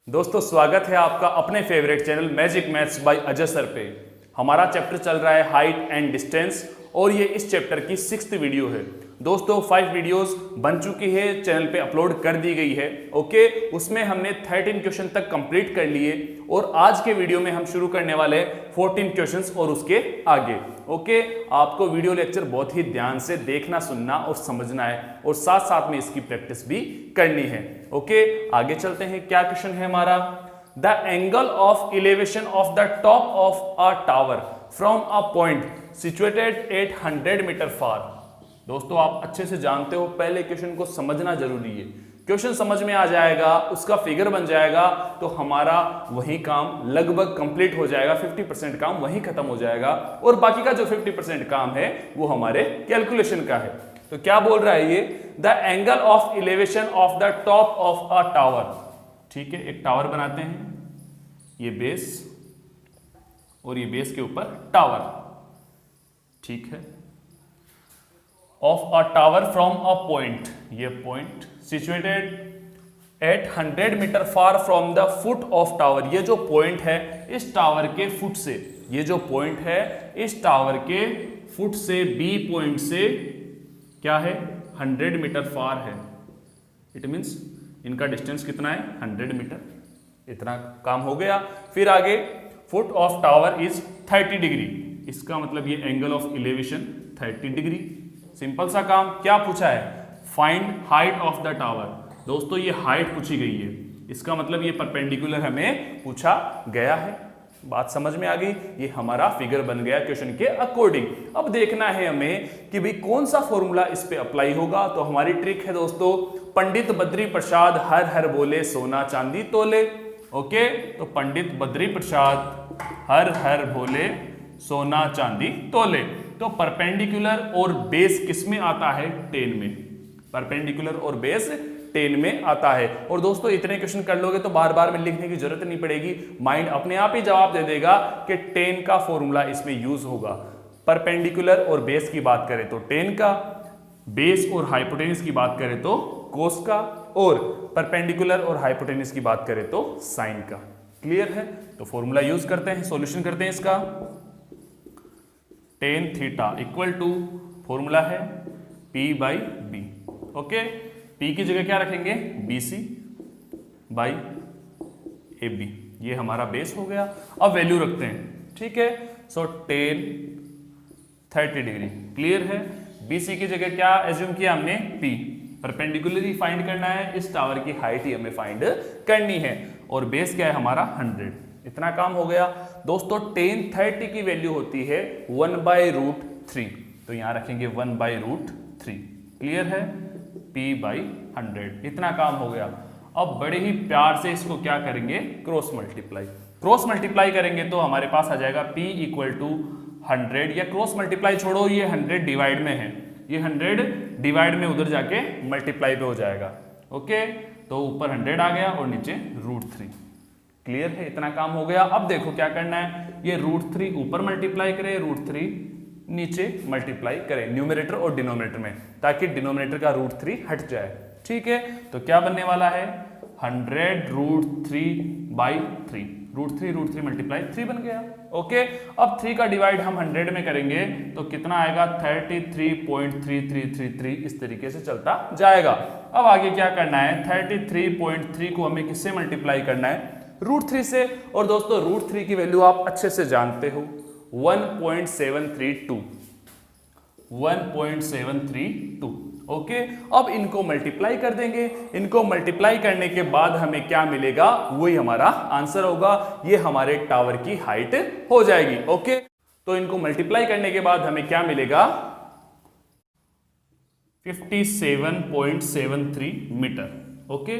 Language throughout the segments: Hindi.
दोस्तों स्वागत है आपका अपने favourite channel magic maths by Ajay sir पे। हमारा चैप्टर चल रहा है हाइट एंड डिस्टेंस और ये इस चैप्टर की 6th वीडियो है। दोस्तों 5 वीडियोस बन चुकी है, चैनल पे अपलोड कर दी गई है। ओके, उसमें हमने 13 क्वेश्चन तक कंप्लीट कर लिए और आज के वीडियो में हम शुरू करने वाले हैं 14 क्वेश्चंस और उसके आगे। ओके, आपको वीडियो लेक्चर बहुत ही ध्यान से देखना, सुनना और समझना है और साथ साथ में इसकी प्रैक्टिस भी करनी है। ओके, आगे चलते हैं। क्या क्वेश्चन है हमारा? The angle of elevation of the top of a tower from a point situated at 100 metre far. दोस्तों आप अच्छे से जानते हो, पहले क्वेश्चन को समझना जरूरी है। क्वेश्चन समझ में आ जाएगा, उसका फिगर बन जाएगा तो हमारा वही काम लगभग कंप्लीट हो जाएगा। 50% काम वही खत्म हो जाएगा और बाकी का जो 50% काम है वो हमारे कैलकुलेशन का है। तो क्या बोल रहा है ये? The angle of elevation of the top of a tower. ठीक है, एक टावर बनाते हैं, ये बेस और ये बेस के ऊपर टावर। ठीक है, of a tower from a point, ये point situated at 100 metre far from the foot of tower. ये जो पॉइंट है इस टावर के फुट से, ये जो पॉइंट है इस टावर के फुट से, बी पॉइंट से क्या है? 100 मीटर फार है। इट मींस इनका डिस्टेंस कितना है? 100 मीटर। इतना काम हो गया। फिर आगे foot of tower is 30 degree, इसका मतलब ये angle of elevation 30 degree. Simple सा काम। क्या पूछा है? Find height of the tower. दोस्तों ये हाइट पूछी गई है, इसका मतलब ये परपेंडिकुलर हमें पूछा गया है। बात समझ में आ गई? ये हमारा फिगर बन गया क्वेश्चन के अकॉर्डिंग। अब देखना है हमें कि भाई कौन सा फॉर्मूला इस पे अप्लाई होगा। तो हमारी ट्रिक है दोस्तों, पंडित बद्री प्रसाद हर हर बोले सोना चांदी तोले। ओके, तो पंडित बद्री प्रसाद हर हर बोले सोना चांदी तोले। तो परपेंडिकुलर और बेस किस में आता है? 10 में। परपेंडिकुलर और बेस 10 में आता है। और दोस्तों इतने क्वेश्चन कर लोगे तो बार बार में लिखने की जरूरत नहीं पड़ेगी, माइंड अपने आप ही जवाब दे देगा कि 10 का फॉर्मूला इसमें यूज होगा। परपेंडिकुलर और बेस की बात करें तो 10 का, बेस और हाइपोटेनस की बात करें तो कोस का, और परपेंडिकुलर और हाइपोटेनस की बात करें तो साइन का। क्लियर है? तो फॉर्मूला यूज करते हैं, सॉल्यूशन करते हैं इसका। tan theta equal to, formula है P by B. Okay, P की जगह क्या रखेंगे? BC by AB। ये हमारा बेस हो गया। अब वैल्यू रखते हैं। ठीक है, सो tan 30 डिग्री। क्लियर है? BC की जगह क्या एज्यूम किया हमने? P। परपेंडिकुलरली फाइंड करना है, इस टावर की हाइट ही हमें फाइंड करनी है और बेस क्या है हमारा? 100। इतना काम हो गया। दोस्तों tan 30 की वैल्यू होती है 1/√3, तो यहां रखेंगे 1/√3। क्लियर है? P by 100। इतना काम हो गया। अब बड़े ही प्यार से इसको क्या करेंगे? Cross multiply. क्रॉस मल्टीप्लाई करेंगे तो हमारे पास आ जाएगा P इक्वल टू 100, या क्रॉस मल्टीप्लाई छोड़ो, ये 100 डिवाइड में है, ये 100 डिवाइड में उधर जाके मल्टीप्लाई पे हो जाएगा। ओके, तो ऊपर 100 आ गया और नीचे √3। क्लियर है? इतना काम हो गया। अब देखो क्या करना है, ये √3 ऊपर मल्टीप्लाई करें, √3 नीचे मल्टीप्लाई करें न्यूमरेटर और डिनोमिनेटर में, ताकि डिनोमिनेटर का √3 हट जाए। ठीक है, तो क्या बनने वाला है? 100√3/3। √3 मल्टीप्लाई 3 बन गया। ओके, अब 3 का डिवाइड हम 100 में करेंगे तो कितना आएगा? 33.3333। इस तरीके से चलता जाएगा। अब आगे क्या करना है? 33.3 को हमें किससे मल्टीप्लाई करना है? √3 से। और दोस्तों √3 की वैल्यू आप अच्छे से जानते हो, 1.732। 1.732। ओके, अब इनको मल्टीप्लाई कर देंगे। इनको मल्टीप्लाई करने के बाद हमें क्या मिलेगा? वही हमारा आंसर होगा। ये हमारे टावर की हाइट हो जाएगी। ओके, तो इनको मल्टीप्लाई करने के बाद हमें क्या मिलेगा? 57.73 मीटर। ओके,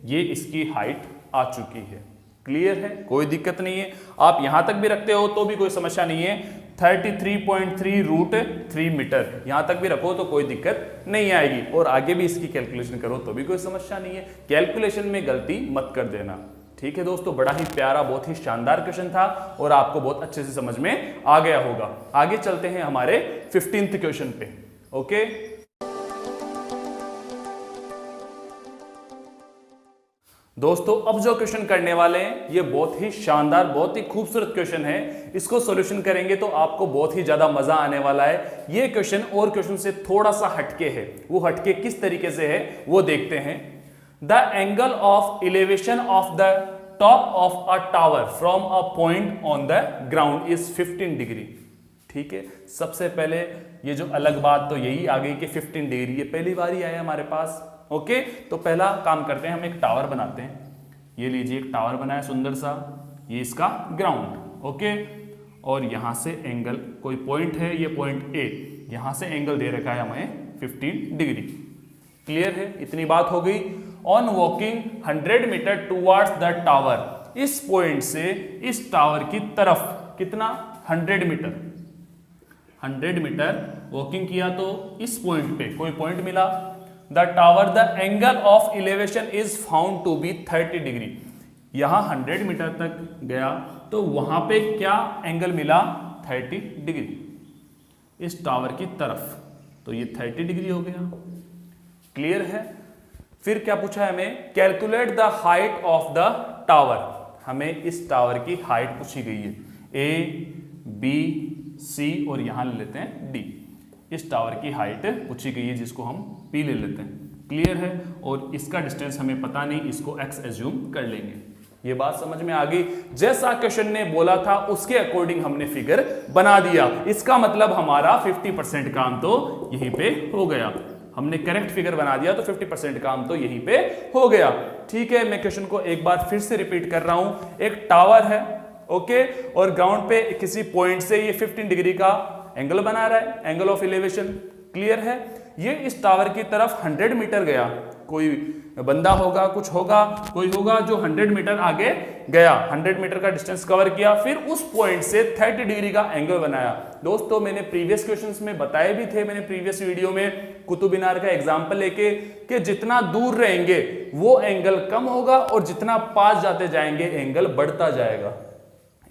ये इसकी हाइट आ चुकी है। क्लियर है? कोई दिक्कत नहीं है। आप यहां तक भी रखते हो तो भी कोई समस्या नहीं है। 33.3√3 मीटर यहां तक भी रखो तो कोई दिक्कत नहीं आएगी, और आगे भी इसकी कैलकुलेशन करो तो भी कोई समस्या नहीं है। कैलकुलेशन में गलती मत कर देना। ठीक है दोस्तों, बड़ा ही प्यारा, बहुत ही शानदार क्वेश्चन था और आपको बहुत अच्छे से समझ में आ गया होगा। आगे चलते हैं हमारे 15th क्वेश्चन पे। ओके, दोस्तों अब जो क्वेश्चन करने वाले हैं ये बहुत ही शानदार, बहुत ही खूबसूरत क्वेश्चन है। इसको सॉल्यूशन करेंगे तो आपको बहुत ही ज्यादा मजा आने वाला है। ये क्वेश्चन और क्वेश्चन से थोड़ा सा हटके है। वो हटके किस तरीके से है वो देखते हैं। The angle of elevation of the top of a tower from a point on the ground is 15 degree. ठीक है, सबसे पहले ये जो अलग बात तो यही आ गई कि 15 डिग्री, ये पहली बार ही आया हमारे पास। ओके, तो पहला काम करते हैं, हम एक टावर बनाते हैं। ये लीजिए एक टावर बनाया सुंदर सा, ये इसका ग्राउंड। ओके, और यहां से एंगल, कोई पॉइंट है, ये पॉइंट ए, यहां से एंगल दे रखा है हमें 15 डिग्री। क्लियर है, इतनी बात हो गई। On walking 100 metre towards the tower, इस पॉइंट से इस टावर की तरफ कितना, 100 मीटर, 100 मीटर वॉकिंग किया तो इस पॉइंट पे कोई पॉइंट मिला। The tower the angle of elevation is found to be 30 degree. यहां 100 मीटर तक गया तो वहां पे क्या एंगल मिला, 30 डिग्री इस टावर की तरफ, तो ये 30 डिग्री हो गया। क्लियर है। फिर क्या पूछा है हमें, calculate the height of the tower. हमें इस टावर की हाइट पूछी गई है, ए बी सी और यहां ले लेते हैं डी। इस टावर की हाइट पूछी गई है जिसको हम पी ले लेते हैं। क्लियर है, और इसका डिस्टेंस हमें पता नहीं, इसको एक्स एज्यूम कर लेंगे। ये बात समझ में आ गई। जैसा क्वेश्चन ने बोला था उसके अकॉर्डिंग हमने फिगर बना दिया। इसका मतलब हमारा 50% काम तो यहीं पे हो गया। हमने करेक्ट फिगर बना दिया तो 50% काम तो यहीं पे हो गया। ठीक है, मैं क्वेश्चन को एक बार फिर से रिपीट कर रहा हूं। एक टावर है, ओके, और ग्राउंड पे किसी पॉइंट से ये 15 डिग्री का एंगल बना रहा है, एंगल ऑफ एलिवेशन। क्लियर है। ये इस टावर की तरफ 100 मीटर गया, कोई बंदा होगा, कुछ होगा, कोई होगा जो 100 मीटर आगे गया, 100 मीटर का डिस्टेंस कवर किया, फिर उस पॉइंट से 30 डिग्री का एंगल बनाया। दोस्तों मैंने प्रीवियस क्वेश्चंस में बताए भी थे, मैंने प्रीवियस वीडियो में कुतुब मीनार का एग्जांपल लेके, कि जितना दूर रहेंगे वो एंगल कम होगा और जितना पास जाते जाएंगे एंगल बढ़ता जाएगा,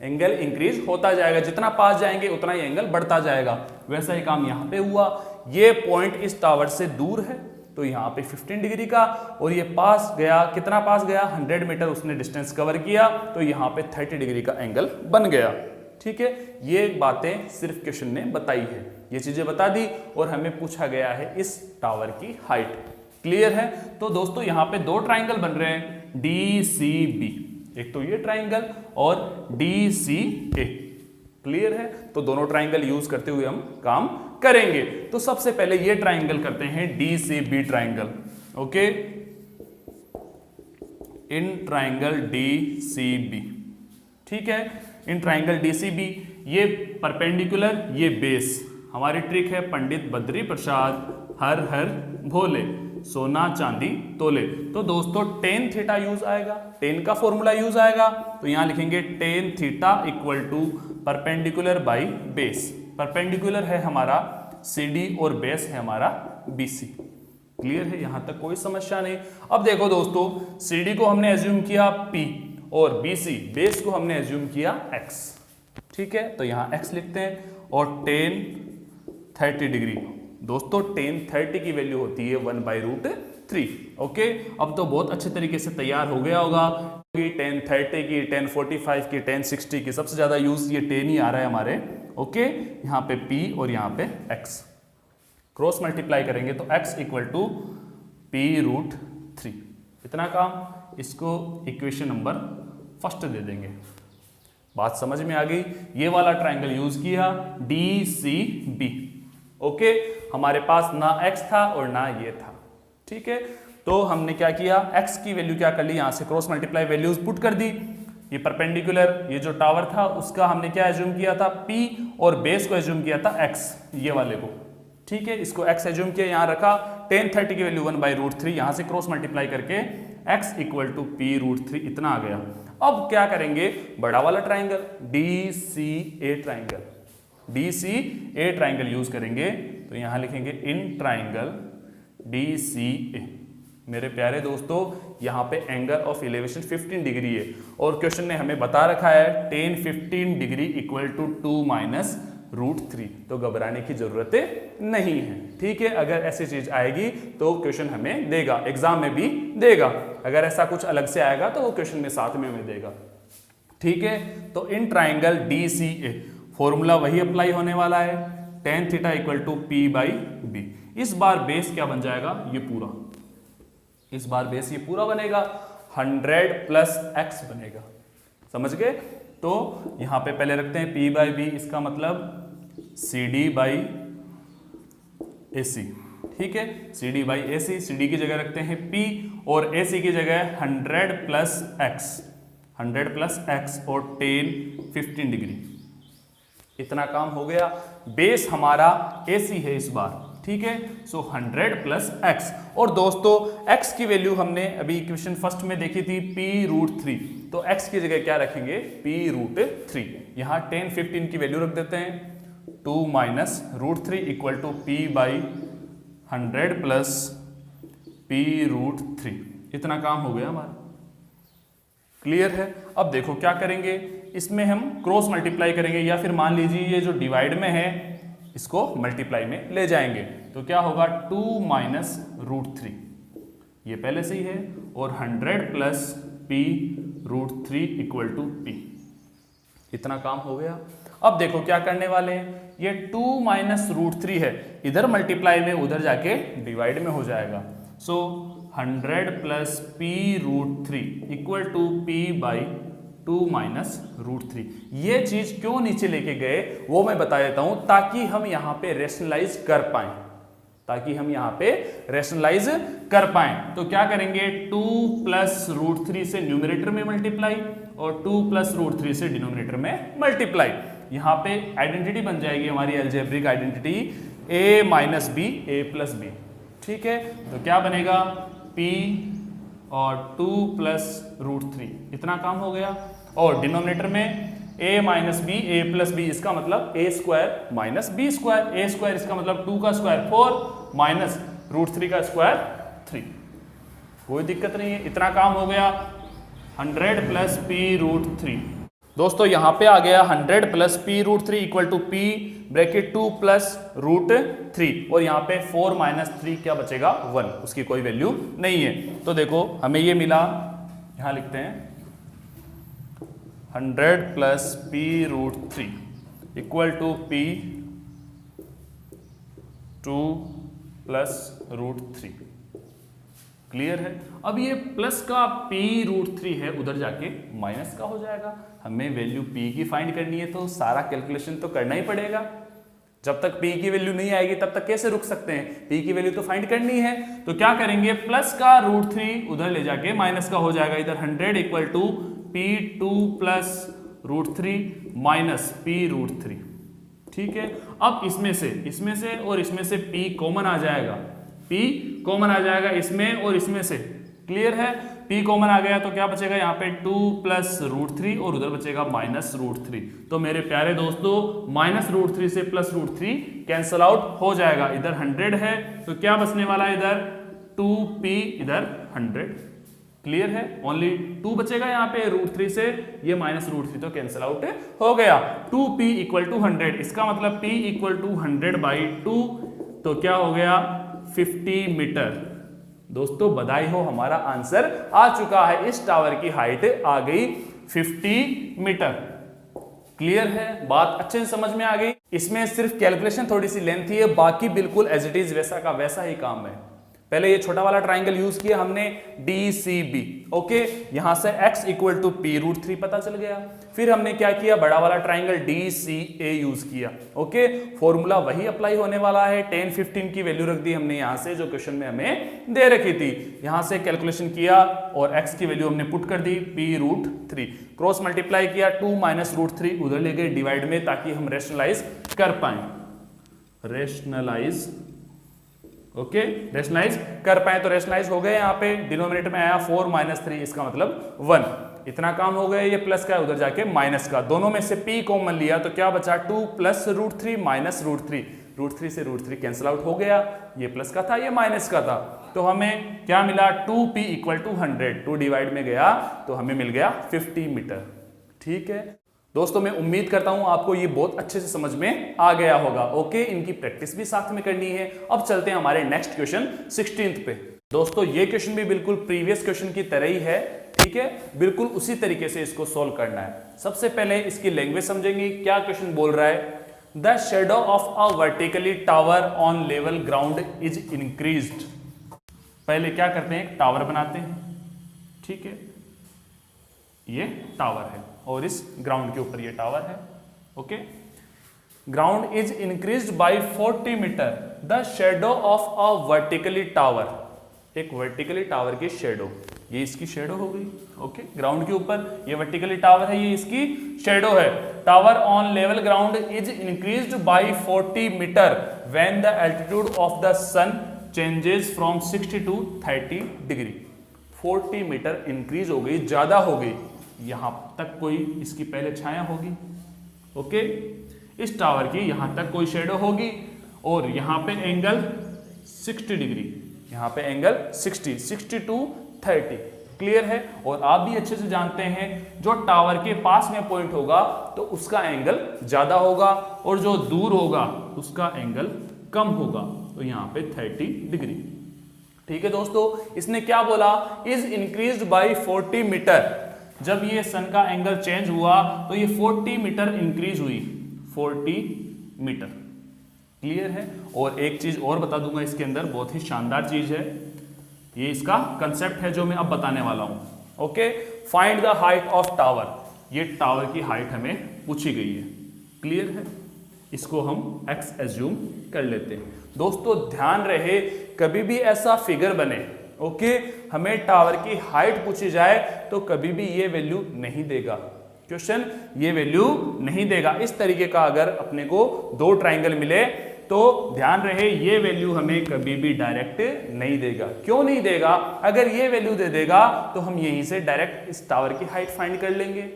एंगल इंक्रीज होता जाएगा। जितना पास जाएंगे उतना ही एंगल बढ़ता जाएगा। वैसा ही काम यहां पे हुआ। ये पॉइंट इस टावर से दूर है तो यहां पे 15 डिग्री का, और ये पास गया, कितना पास गया, 100 मीटर उसने डिस्टेंस कवर किया, तो यहां पे 30 डिग्री का एंगल बन गया। ठीक है, ये बातें सिर्फ क्वेश्चन ने बताई है, ये चीजें बता दी, और हमें पूछा गया है इस टावर की हाइट। क्लियर है। तो दोस्तों यहां पे दो ट्राइंगल बन रहे हैं, डी सी बी, एक तो ये ट्राइंगल और डी सी ए। क्लियर है। तो दोनों ट्राइंगल यूज करते हुए हम काम करेंगे। तो सबसे पहले ये ट्राइंगल करते हैं D C B triangle. Okay, in triangle D C B. ठीक है, in triangle D C B, ये परपेंडिकुलर, ये बेस। हमारी ट्रिक है पंडित बद्री प्रसाद हर हर भोले, सोना चांदी तोले। तो दोस्तों टेन थीटा यूज आएगा, टेन का फॉर्मूला यूज आएगा, तो यहां लिखेंगे tan theta equal to perpendicular by base. Perpendicular है हमारा CD और बेस है हमारा BC। क्लियर है, यहां तक कोई समस्या नहीं। अब देखो दोस्तों, CD को हमने एज्यूम किया P और BC बेस को हमने एज्यूम किया X। ठीक है, तो यहां X लिखते हैं, और टेन 30 डिग्री, दोस्तों टेन 30 की वैल्यू होती है 1/√3। ओके, अब तो बहुत अच्छे तरीके से तैयार हो गया होगा कि टेन 30 की, टेन 45 की, टेन 60 की, सबसे ज्यादा यूज ये टेन ही आ रहा है हमारे। ओके, यहाँ पे P और यहाँ पे X, क्रॉस मल्टीप्लाई करेंगे तो X इक्वल टू P√3। इतना काम, इसको इक्वेशन नंबर फर्स्ट दे देंगे। बात समझ में आ गई। ये वाला ट्राइंगल यूज किया DCB। ओके, हमारे पास ना x था और ना ये था। ठीक है, तो हमने क्या किया, x की वैल्यू क्या कर ली, यहां से क्रॉस मल्टीप्लाई वैल्यूज पुट कर दी। ये परपेंडिकुलर, ये जो टावर था उसका हमने क्या एज्यूम किया था, P, और बेस को एज्यूम किया था x, ये वाले को। ठीक है, इसको x एज्यूम किया, यहां रखा, टेन 30 की वैल्यू 1/√3, यहां से क्रॉस मल्टीप्लाई करके x इक्वल टू P√3 इतना आ गया। अब क्या करेंगे, बड़ा वाला triangle DCA triangle, DCA triangle use करेंगे, तो यहां लिखेंगे इन ट्राइंगल DCA। मेरे प्यारे दोस्तों, यहां पे एंगल ऑफ एलिवेशन 15 डिग्री है, और क्वेश्चन ने हमें बता रखा है टेन 15 डिग्री इक्वल टू 2 - √3। तो घबराने की जरूरत नहीं है, ठीक है। अगर ऐसी चीज आएगी तो क्वेश्चन हमें देगा, एग्जाम में भी देगा। अगर ऐसा कुछ अलग से आएगा तो वो क्वेश्चन में साथ में हमें देगा, ठीक है। तो इन ट्राइंगल DCA फॉर्मूला वही अप्लाई होने वाला है, tan theta equal to P/B। इस बार बेस क्या बन जाएगा, ये पूरा, इस बार बेस ये पूरा बनेगा, 100 + x बनेगा, समझ गए। तो यहां पे पहले रखते हैं P/B, इसका मतलब CD/AC, ठीक है। CD/AC, CD की जगह रखते हैं P और AC की जगह 100 + x, 100 + x और tan 15 डिग्री। इतना काम हो गया। बेस हमारा AC है इस बार, ठीक है। सो 100 + x। और दोस्तों x की वैल्यू हमने अभी इक्वेशन फर्स्ट में देखी थी P√3, तो x की जगह क्या रखेंगे, P√3। यहां tan 15 की वैल्यू रख देते हैं, 2 - √3 इक्वल टू P/100 + P√3। इतना काम हो गया हमारा, क्लियर है। अब देखो क्या करेंगे, इसमें हम क्रॉस मल्टीप्लाई करेंगे, या फिर मान लीजिए ये जो डिवाइड में है इसको मल्टीप्लाई में ले जाएंगे, तो क्या होगा 2 - √3, ये पहले से ही है, और 100 + P√3 इक्वल टू P। इतना काम हो गया। अब देखो क्या करने वाले हैं, ये 2 - √3 है, इधर मल्टीप्लाई में उधर जाके डिवाइड में हो जाएगा। सो 100 + P√3 इक्वल टू P/2 - √3। ये चीज क्यों नीचे लेके गए वो मैं बता देता हूं, ताकि हम यहां पे रेशनलाइज कर पाए, ताकि हम यहां पे रेशनलाइज कर पाए। तो क्या करेंगे, 2 + √3 से न्यूमरेटर में मल्टीप्लाई और 2 + √3 से डिनोमिनेटर में मल्टीप्लाई। यहां पे आइडेंटिटी बन जाएगी हमारी algebraic identity a - b a + b, ठीक है। तो क्या बनेगा, P और 2 + √3, इतना काम हो गया। और डिनोमिनेटर में a - b a + b, इसका मतलब a² - b², a² इसका मतलब 2 का स्क्वायर 4 माइनस √3 का स्क्वायर 3। कोई दिक्कत नहीं है, इतना काम हो गया। 100 + P√3, दोस्तों यहां पे आ गया 100 + P√3 equal to P bracket 2 + √3, और यहाँ पे 4 - 3 क्या बचेगा, 1, उसकी कोई वैल्यू नहीं है। तो देखो हमें ये मिला, यहां लिखते हैं 100 + P√3 equal to P 2 + √3। Clear है। अब ये प्लस का P√3 है, उधर जाके माइनस का हो जाएगा। हमें वैल्यू P की फाइंड करनी है, तो सारा कैलकुलेशन तो करना ही पड़ेगा। जब तक P की वैल्यू नहीं आएगी तब तक कैसे रुक सकते हैं, P की वैल्यू तो फाइंड करनी है। तो क्या करेंगे, प्लस का √3 उधर ले जाके माइनस का हो जाएगा, इधर 100 equal to P2 + √3 minus P√3, ठीक है। अब इसमें से और इसमें से P कॉमन आ जाएगा, P कॉमन आ जाएगा इसमें और इसमें से, क्लियर है। P कॉमन आ गया तो क्या बचेगा यहाँ पे 2 + √3 और उधर बचेगा -√3। तो मेरे प्यारे दोस्तों -√3 से +√3 कैंसल आउट हो जाएगा। इधर 100 है तो क्या बचने वाला है, इधर 2P, इधर 100, क्लियर है। ओनली 2 बचेगा यहाँ पे, √3 से ये -√3 तो कैंसल आउट हो गया। 2P = 100, इसका मतलब P = 100/2, तो क्या हो गया 50 मीटर। दोस्तों बधाई हो, हमारा आंसर आ चुका है। इस टावर की हाइट आ गई 50 मीटर। क्लियर है, बात अच्छे से समझ में आ गई। इसमें सिर्फ कैलकुलेशन थोड़ी सी लेंथी है, बाकी बिल्कुल एज इट इज वैसा का वैसा ही काम है। पहले ये छोटा वाला ट्राइंगल यूज किया हमने DCB, ओके। यहां से x = P√3 पता चल गया। फिर हमने क्या किया, बड़ा वाला ट्राइंगल DCA यूज किया, ओके। फॉर्मूला वही अप्लाई होने वाला है, tan 15 की वैल्यू रख दी हमने यहां से, जो क्वेश्चन में हमें दे रखी थी। यहां से कैलकुलेशन किया और x की वैल्यू हमने पुट कर दी P√3, क्रॉस मल्टीप्लाई किया, 2 - √3 उधर ले गए डिवाइड में, ताकि हम रेशनलाइज कर पाए, रेशनलाइज, ओके, रेशनलाइज कर पाए। तो रेशनलाइज हो गए, यहाँ पे डिनोमिनेटर में आया 4 - 3, इसका मतलब 1। इतना काम हो गया। ये प्लस का उधर जाके माइनस का, दोनों में से P कॉमन लिया तो क्या बचा 2 + √3 - √3, √3 से √3 कैंसिल आउट हो गया। ये प्लस का था, ये माइनस का था, तो हमें क्या मिला 2P = 100, 2 डिवाइड में गया तो हमें मिल गया 50 मीटर, ठीक है। दोस्तों मैं उम्मीद करता हूं आपको ये बहुत अच्छे से समझ में आ गया होगा। ओके, इनकी प्रैक्टिस भी साथ में करनी है। अब चलते हैं हमारे नेक्स्ट क्वेश्चन 16th पे। दोस्तों ये क्वेश्चन भी बिल्कुल प्रीवियस क्वेश्चन की तरह ही है, ठीक है, बिल्कुल उसी तरीके से इसको सोल्व करना है। सबसे पहले इसकी लैंग्वेज समझेंगे। क्या क्वेश्चन बोल रहा है? The shadow of a vertically tower on level ground is increased. पहले क्या करते हैं, एक टावर बनाते हैं, ठीक है, ये टावर है और इस ग्राउंड के ऊपर ये टावर है। Okay, ground is increased by 40 metre. The shadow of a vertically tower, एक वर्टिकली टावर की शेडो, ये इसकी शेडो हो गई। ओके, ग्राउंड के ऊपर ये वर्टिकली टावर है, ये इसकी शेडो है। Tower on level ground is increased by 40 metre when the altitude of the sun changes from 60 to 30 degree. 40 metre increase हो गई, ज्यादा हो गई। यहां तक कोई इसकी पहले छाया होगी, ओके, इस टावर की यहां तक कोई शेडो होगी और यहां पे एंगल 60 डिग्री, यहां पे एंगल 60 to 30। क्लियर है? और आप भी अच्छे से जानते हैं जो टावर के पास में पॉइंट होगा तो उसका एंगल ज्यादा होगा और जो दूर होगा उसका एंगल कम होगा, तो यहां पे 30 डिग्री। ठीक है दोस्तों, इसने क्या बोला? Is increased by 40 metre. जब ये सन का एंगल चेंज हुआ तो ये 40 मीटर इंक्रीज हुई, 40 मीटर। क्लियर है? और एक चीज और बता दूंगा इसके अंदर, बहुत ही शानदार चीज है, ये इसका कंसेप्ट है जो मैं अब बताने वाला हूं। Okay, find the height of tower. ये टावर की हाइट हमें पूछी गई है। क्लियर है? इसको हम x एज्यूम कर लेते हैं। दोस्तों ध्यान रहे, कभी भी ऐसा फिगर बने, ओके, हमें टावर की हाइट पूछी जाए तो कभी भी ये वैल्यू नहीं देगा क्वेश्चन, ये वैल्यू नहीं देगा। इस तरीके का अगर अपने को दो ट्राइंगल मिले तो ध्यान रहे ये वैल्यू हमें कभी भी डायरेक्ट नहीं देगा। क्यों नहीं देगा? अगर ये वैल्यू दे देगा तो हम यहीं से डायरेक्ट इस टावर की हाइट फाइंड कर लेंगे,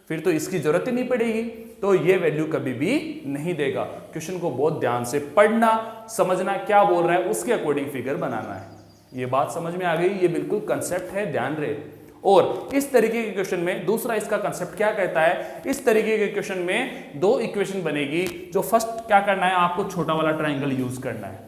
फिर तो इसकी जरूरत ही नहीं पड़ेगी। तो ये वैल्यू कभी भी नहीं देगा। क्वेश्चन को बहुत ध्यान से पढ़ना, समझना क्या बोल रहा है, उसके अकॉर्डिंग फिगर बनाना है। ये बात समझ में आ गई? ये बिल्कुल कंसेप्ट है, ध्यान रहे। और इस तरीके के क्वेश्चन में दूसरा इसका कंसेप्ट क्या कहता है, इस तरीके के क्वेश्चन में दो इक्वेशन बनेगी। जो फर्स्ट क्या करना है, आपको छोटा वाला ट्राइंगल यूज करना है।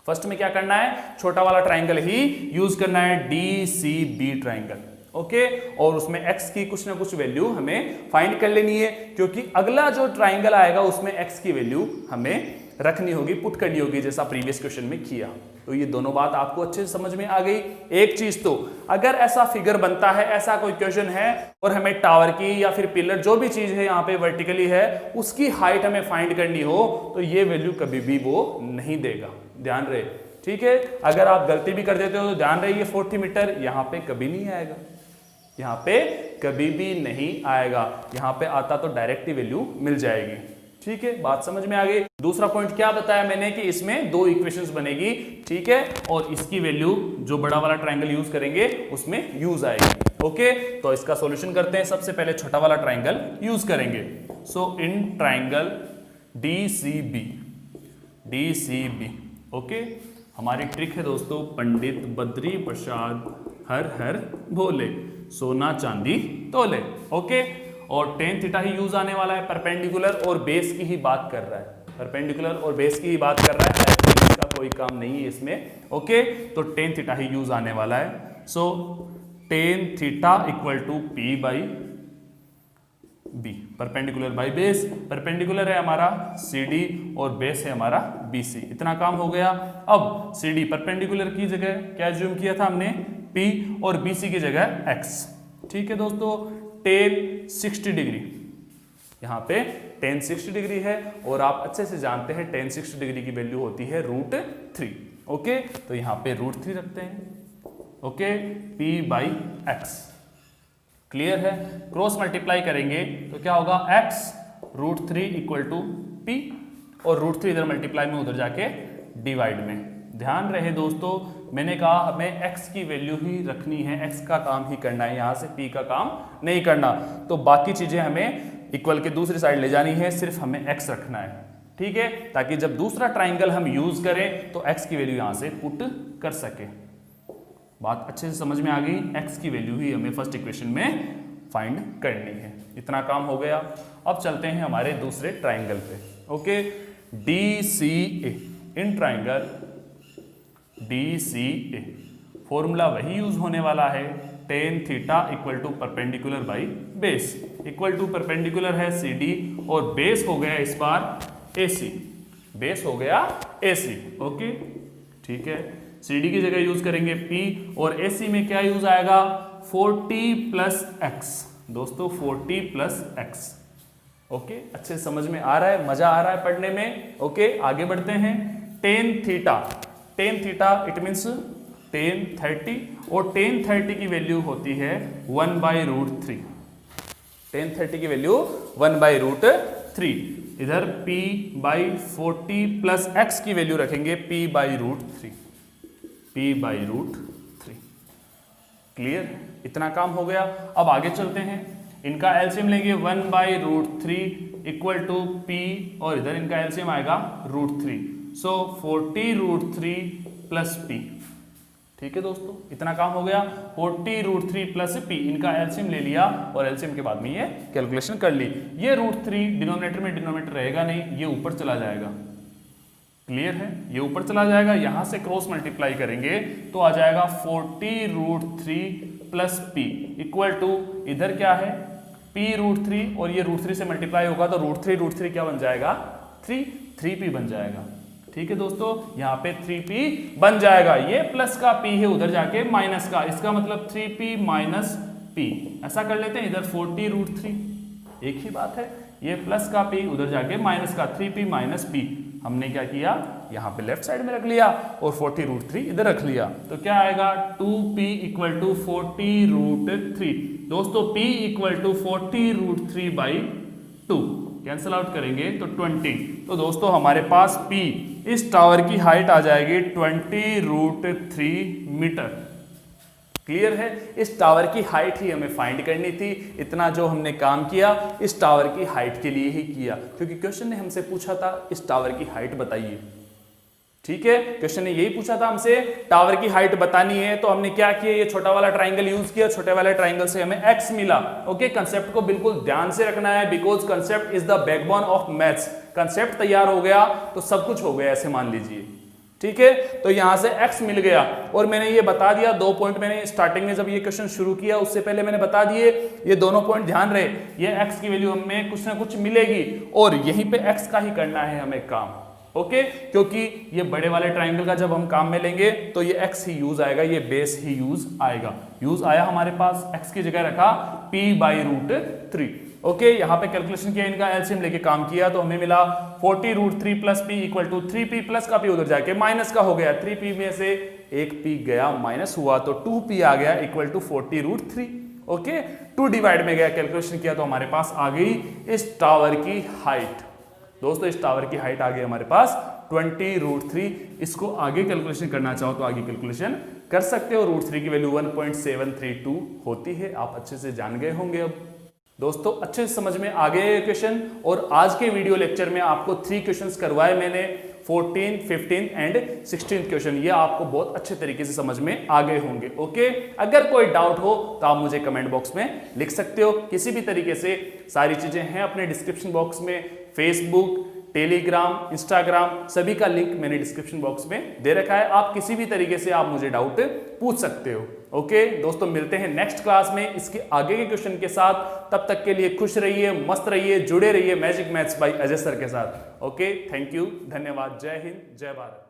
फर्स्ट में क्या करना है, छोटा वाला ट्राइंगल ही यूज करना है, DCB ट्राइंगल। ओके, और उसमें x की कुछ ना कुछ वैल्यू हमें फाइंड कर लेनी है, क्योंकि अगला जो ट्राइंगल आएगा उसमें x की वैल्यू हमें रखनी होगी, पुट करनी होगी, जैसा प्रीवियस क्वेश्चन में किया। तो ये दोनों बात आपको अच्छे से समझ में आ गई। एक चीज तो, अगर ऐसा फिगर बनता है, ऐसा कोई क्वेश्चन है और हमें टावर की या फिर पिलर जो भी चीज है यहाँ पे वर्टिकली है उसकी हाइट हमें फाइंड करनी हो तो ये वैल्यू कभी भी वो नहीं देगा, ध्यान रहे। ठीक है, अगर आप गलती भी कर देते हो तो ध्यान रहे, ये 40 मीटर यहाँ पे कभी नहीं आएगा, यहाँ पे कभी भी नहीं आएगा। यहाँ पे आता तो डायरेक्ट ही वैल्यू मिल जाएगी। ठीक है, बात समझ में आ गई। दूसरा पॉइंट क्या बताया मैंने कि इसमें दो इक्वेशंस बनेगी, ठीक है, और इसकी वैल्यू जो बड़ा वाला ट्राइंगल यूज करेंगे उसमें यूज आएगी। ओके, तो इसका सॉल्यूशन करते हैं। सबसे पहले छोटा वाला ट्राइंगल यूज करेंगे। सो इन ट्राइंगल DCB, ओके, हमारी ट्रिक है दोस्तों, पंडित बद्री प्रसाद हर हर भोले, सोना चांदी तोले। ओके, और टेन थीटा ही यूज आने वाला है, परपेंडिकुलर और बेस की ही बात कर रहा है, परपेंडिकुलर और बेस की ही बात कर रहा है, हाइपोटेन्यूज का कोई काम नहीं है इसमें। ओके, तो टेन थीटा ही यूज आने वाला है। So tan theta equal to P by B, perpendicular by base. Perpendicular है हमारा CD और बेस है हमारा BC। इतना काम हो गया। अब CD परपेंडिकुलर की जगह क्या ज्यूम किया था हमने, P, और BC की जगह X। ठीक है दोस्तों, टेन 60 डिग्री, यहाँ पे टेन 60 डिग्री है और आप अच्छे से जानते हैं टेन 60 डिग्री की वैल्यू होती है √3। ओके, तो यहाँ पे √3 रखते हैं। Okay, P by X। Clear है? क्रॉस मल्टीप्लाई करेंगे तो क्या होगा, X √3 इक्वल टू P, और √3 इधर मल्टीप्लाई में, उधर जाके डिवाइड में। ध्यान रहे दोस्तों, मैंने कहा हमें x की वैल्यू ही रखनी है, x का काम ही करना है, यहां से p का काम नहीं करना। तो बाकी चीजें हमें इक्वल के दूसरी साइड ले जानी है, सिर्फ हमें x रखना है। ठीक है, ताकि जब दूसरा ट्राइंगल हम यूज करें तो x की वैल्यू यहां से पुट कर सके। बात अच्छे से समझ में आ गई। x की वैल्यू ही हमें फर्स्ट इक्वेशन में फाइंड करनी है। इतना काम हो गया। अब चलते हैं हमारे दूसरे ट्राइंगल पे। Okay, DCA, in triangle DCA formula वही यूज होने वाला है, tan theta equal to perpendicular by base, equal to perpendicular है CD और बेस हो गया इस बार AC, बेस हो गया AC। ओके ठीक है, CD की जगह यूज करेंगे P और AC में क्या यूज आएगा 40 प्लस x। दोस्तों 40 प्लस x। ओके, अच्छे समझ में आ रहा है, मजा आ रहा है पढ़ने में। ओके आगे बढ़ते हैं। tan theta, tan theta it means tan 30 और tan 30 की वैल्यू होती है 1/√3। tan 30 की वैल्यू 1/√3। इधर p/40 प्लस x की वैल्यू रखेंगे p/√3, p/√3। क्लियर, इतना काम हो गया। अब आगे चलते हैं, इनका एलसीएम लेंगे 1/√3 इक्वल टू p और इधर इनका एलसीएम आएगा √3, सो 40√3 प्लस p। ठीक है दोस्तों, इतना काम हो गया। 40√3 प्लस p, इनका एलसीएम ले लिया और एलसीएम के बाद में ये कैलकुलेशन कर ली। ये √3 डिनोमिनेटर में डिनोमिनेटर रहेगा नहीं, ये ऊपर चला जाएगा। क्लियर है, ये ऊपर चला जाएगा, यहां से क्रॉस मल्टीप्लाई करेंगे तो आ जाएगा 40√3 प्लस p इक्वल टू इधर क्या है p√3 और ये √3 से मल्टीप्लाई होगा तो √3 क्या बन जाएगा 3p बन जाएगा। ठीक है दोस्तों, यहाँ पे 3p बन जाएगा। ये प्लस का p है, उधर जाके माइनस का, इसका मतलब 3p माइनस p। ऐसा कर लेते हैं, इधर 40√3 एक ही बात है, ये प्लस का p उधर जाके माइनस का 3p माइनस p। हमने क्या किया, यहाँ पे लेफ्ट साइड में रख लिया और 40√3 इधर रख लिया, तो क्या आएगा 2p इक्वल टू 40√3। दोस्तों p equal to 40√3/2 cancel out करेंगे तो 20। तो दोस्तों हमारे पास p, इस टावर की हाइट आ जाएगी 20√3 मीटर। क्लियर है, इस टावर की हाइट ही हमें फाइंड करनी थी। इतना जो हमने काम किया इस टावर की हाइट के लिए ही किया, क्योंकि क्वेश्चन ने हमसे पूछा था इस टावर की हाइट बताइए। ठीक है, क्वेश्चन ने यही पूछा था हमसे, टावर की हाइट बतानी है, तो हमने क्या किया, ये छोटा वाला ट्राइंगल यूज किया, छोटे वाले ट्राइंगल से हमें x मिला। ओके, कंसेप्ट को बिल्कुल ध्यान से रखना है, because concept is the backbone of maths. Concept तैयार हो गया तो सब कुछ हो गया, ऐसे मान लीजिए। ठीक है, तो यहां से x मिल गया और मैंने ये बता दिया, 2 पॉइंट मैंने स्टार्टिंग में जब ये क्वेश्चन शुरू किया उससे पहले मैंने बता दिए, ये दोनों पॉइंट ध्यान रहे, ये x की वैल्यू हमें कुछ ना कुछ मिलेगी और यहीं पे x का ही करना है हमें काम। ओके, क्योंकि ये बड़े वाले ट्राइंगल का जब हम काम में लेंगे तो ये x ही यूज आएगा, ये बेस ही यूज आएगा। यूज आया हमारे पास, x की जगह रखा p/√3। ओके, यहाँ पे कैलकुलेशन किया, इनका एलसीएम लेके काम किया तो हमें मिला 40√3 plus p equal to 3p plus का p उधर जाके माइनस का हो गया, 3p में से एक p गया माइनस हुआ तो 2p आ गया इक्वल टू 40√3। ओके, 2 डिवाइड में गया, कैलकुलेशन किया तो हमारे पास आ गई इस टावर की हाइट। दोस्तों इस टावर की हाइट आ गई हमारे पास 20√3। इसको आगे कैलकुलेशन करना चाहो तो आगे कैलकुलेशन कर सकते हो। √3 की वैल्यू 1.732 होती है, आप अच्छे से जान गए होंगे। अब दोस्तों अच्छे से समझ में आ गए क्वेश्चन, और आज के वीडियो लेक्चर में आपको 3 क्वेश्चंस करवाए मैंने, 14, 15 एंड 16 क्वेश्चन। ये आपको बहुत अच्छे तरीके से समझ में आ गए होंगे। ओके, अगर कोई डाउट हो तो आप मुझे कमेंट बॉक्स में लिख सकते हो, किसी भी तरीके से। सारी चीजें हैं अपने डिस्क्रिप्शन बॉक्स में, फेसबुक, टेलीग्राम, इंस्टाग्राम, सभी का लिंक मैंने डिस्क्रिप्शन बॉक्स में दे रखा है। आप किसी भी तरीके से आप मुझे डाउट पूछ सकते हो। ओके दोस्तों, मिलते हैं नेक्स्ट क्लास में इसके आगे के क्वेश्चन के साथ। तब तक के लिए खुश रहिए, मस्त रहिए, जुड़े रहिए magic maths by Ajay sir के साथ। ओके, थैंक यू, धन्यवाद, जय हिंद, जय भारत।